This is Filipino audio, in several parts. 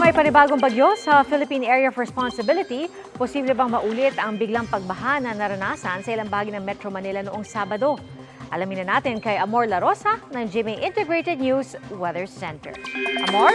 may panibagong bagyo sa Philippine Area of Responsibility, posible bang maulit ang biglang pagbaha na naranasan sa ilang bahagi ng Metro Manila noong Sabado? Alamin na natin kay Amor La Rosa ng GMA Integrated News Weather Center. Amor?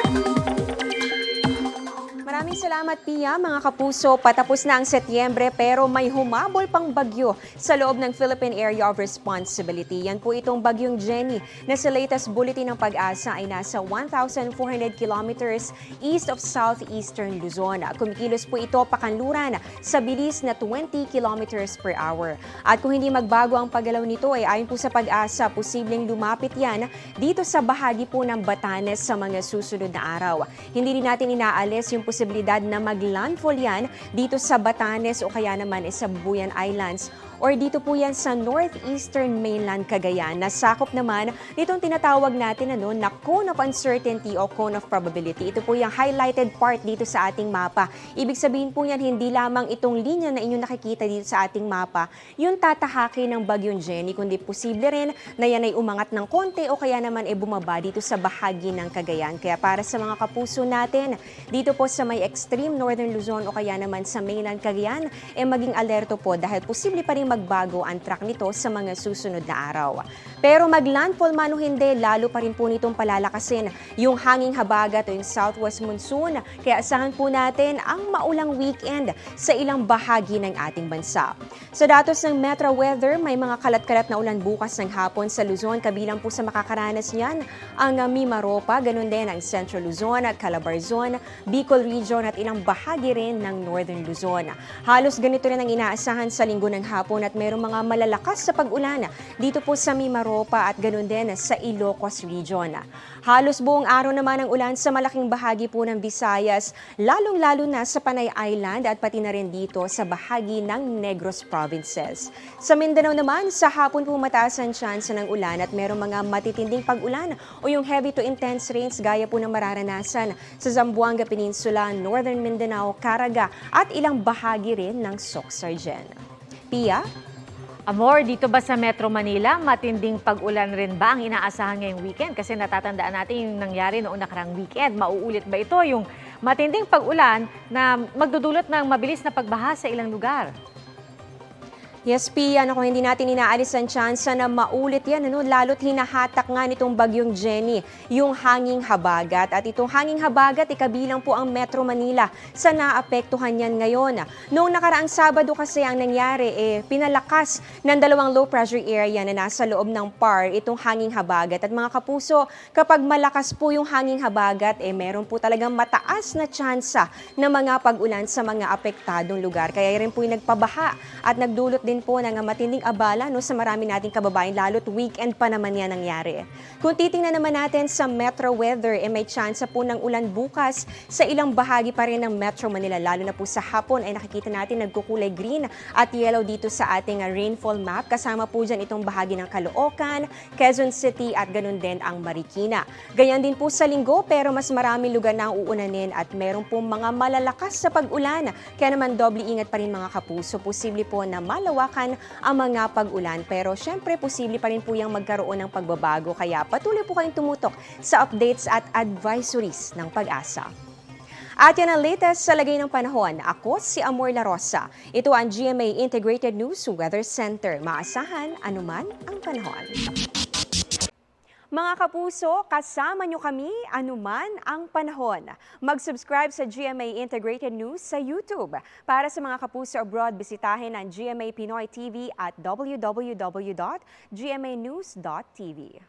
Maraming salamat, Pia. Mga kapuso, patapos na ang Setyembre pero may humabol pang bagyo sa loob ng Philippine Area of Responsibility. Yan po itong bagyong Jenny na sa latest bulletin ng Pag-asa ay nasa 1,400 kilometers east of southeastern Luzon. Kumikilos po ito pakanluran sa bilis na 20 kilometers per hour. At kung hindi magbago ang paggalaw nito ay ayon po sa Pag-asa, posibleng lumapit yan dito sa bahagi po ng Batanes sa mga susunod na araw. Hindi rin natin inaalis yung posibilidad na mag-landfall yan dito sa Batanes o kaya naman sa Bubuyan Islands or dito po yan sa northeastern mainland Cagayan. Nasakop naman nitong tinatawag natin na cone of uncertainty o cone of probability. Ito po yung highlighted part dito sa ating mapa. Ibig sabihin po yan, hindi lamang itong linya na inyong nakikita dito sa ating mapa yung tatahaki ng bagyong Jenny, kundi posible rin na yan ay umangat ng konti o kaya naman ay bumaba dito sa bahagi ng Cagayan. Kaya para sa mga kapuso natin, dito po sa may extreme northern Luzon o kaya naman sa mainland Cagayan, maging alerto po dahil posible pa rin magbago ang track nito sa mga susunod na araw. Pero mag-landfall man o hindi, lalo pa rin po nitong palalakasin yung hanging habagat o yung southwest monsoon. Kaya asahan po natin ang maulang weekend sa ilang bahagi ng ating bansa. Sa datos ng Metro Weather, may mga kalat-kalat na ulan bukas ng hapon sa Luzon. Kabilang po sa makakaranas niyan ang Mimaropa, ganun din ang Central Luzon at Calabarzon, Bicol Region at ilang bahagi rin ng Northern Luzon. Halos ganito rin ang inaasahan sa linggo ng hapon at mayroong mga malalakas sa pag-ulan dito po sa Mimaropa at ganun din sa Ilocos Region. Halos buong araw naman ang ulan sa malaking bahagi po ng Visayas, lalong-lalo na sa Panay Island at pati na rin dito sa bahagi ng Negros Provinces. Sa Mindanao naman, sa hapon po mataas ang tsansa ng ulan at mayroong mga matitinding pag-ulan o yung heavy to intense rains gaya po ng mararanasan sa Zamboanga Peninsula, Northern Mindanao, Caraga at ilang bahagi rin ng Soc-Sargen. Pia? Amor, dito ba sa Metro Manila, matinding pag-ulan rin ba ang inaasahan ngayong weekend? Kasi natatandaan natin yung nangyari noong nakarang weekend. Mauulit ba ito yung matinding pag-ulan na magdudulot ng mabilis na pagbaha sa ilang lugar? Yes, Pia, kung hindi natin inaalis ang tsansa na maulit yan, lalo't hinahatak nga nitong bagyong Jenny, yung hanging habagat. At itong hanging habagat, kabilang po ang Metro Manila sa naapektuhan yan ngayon. Noong nakaraang Sabado kasi ang nangyari, pinalakas ng dalawang low pressure area na nasa loob ng PAR itong hanging habagat. At mga kapuso, kapag malakas po yung hanging habagat, meron po talagang mataas na tsansa na mga pag-ulan sa mga apektadong lugar. Kaya rin po yung nagpabaha at nagdulot din po ng matinding abala sa marami nating kababayan, lalo't weekend pa naman yan nangyari. Kung titingnan naman natin sa Metro Weather, may tsansa po ng ulan bukas sa ilang bahagi pa rin ng Metro Manila, lalo na po sa hapon ay nakikita natin nagkukulay green at yellow dito sa ating rainfall map. Kasama po dyan itong bahagi ng Caloocan, Quezon City at ganun din ang Marikina. Ganyan din po sa linggo pero mas maraming lugar na ang uunanin at meron po mga malalakas sa pag-ulan. Kaya naman doble ingat pa rin mga kapuso. Posible po na malawakan ang mga pag-ulan. Pero syempre, posible pa rin po yung magkaroon ng pagbabago. Kaya patuloy po kayong tumutok sa updates at advisories ng Pag-asa. At yan ang latest sa lagay ng panahon. Ako si Amor La Rosa. Ito ang GMA Integrated News Weather Center. Maasahan anuman ang panahon. Mga kapuso, kasama nyo kami anuman ang panahon. Mag-subscribe sa GMA Integrated News sa YouTube. Para sa mga kapuso abroad, bisitahin ang GMA Pinoy TV at www.gmanews.tv.